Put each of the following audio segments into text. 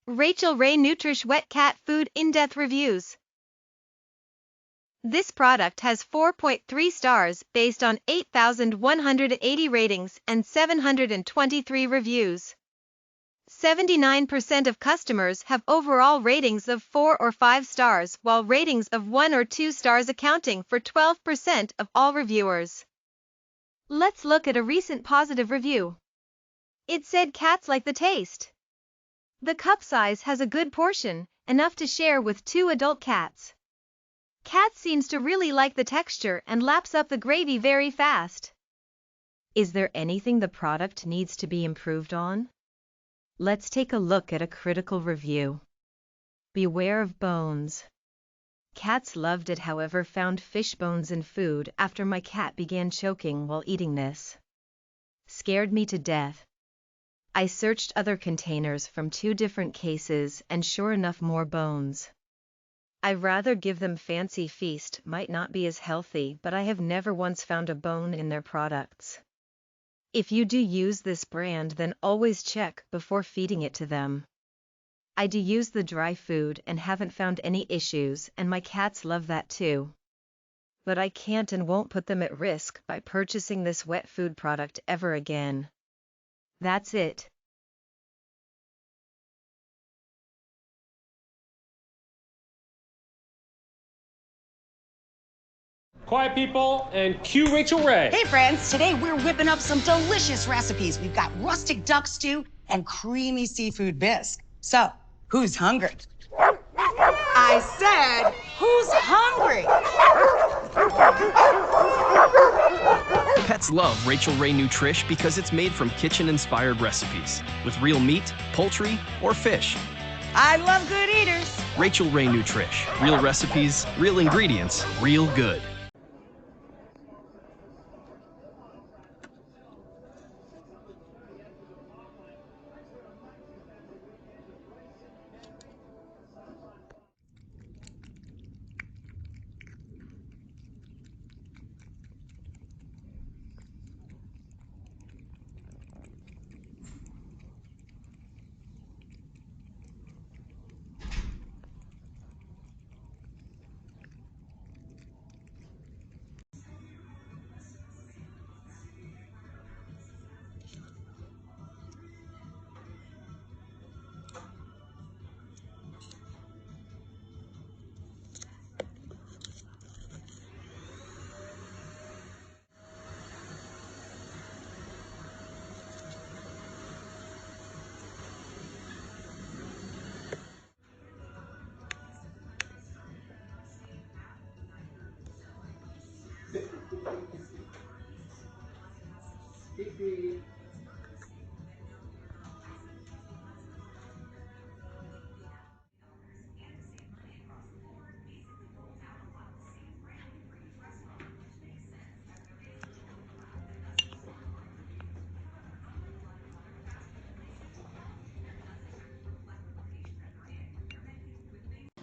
Rachael Nutrish Wet Cat Food In-Depth Reviews. This product has 4.3 stars based on 8,180 ratings and 723 reviews. 79% of customers have overall ratings of 4 or 5 stars, while ratings of 1 or 2 stars accounting for 12% of all reviewers. Let's look at a recent positive review. It said cats like the taste. The cup size has a good portion, enough to share with 2 adult cats. Cat seems to really like the texture and laps up the gravy very fast. Is there anything the product needs to be improved on? Let's take a look at a critical review. Beware of bones. Cats loved it, however found fish bones in food after my cat began choking while eating this. Scared me to death. I searched other containers from 2 different cases and sure enough more bones. I rather give them fancy feast, might not be as healthy, but I have never once found a bone in their products. If you do use this brand, then always check before feeding it to them. I do use the dry food and haven't found any issues, and my cats love that too. But I can't and won't put them at risk by purchasing this wet food product ever again. That's it. Quiet people, and cue Rachael Ray. Hey friends, today we're whipping up some delicious recipes. We've got rustic duck stew and creamy seafood bisque. So, who's hungry? I said, who's hungry? Pets love Rachael Ray Nutrish because it's made from kitchen-inspired recipes with real meat, poultry, or fish. I love good eaters. Rachael Ray Nutrish. Real recipes, real ingredients, real good.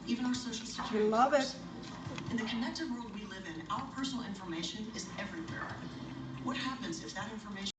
Even our social security. We love it. In the connected world we live in, our personal information is everywhere. What happens if that information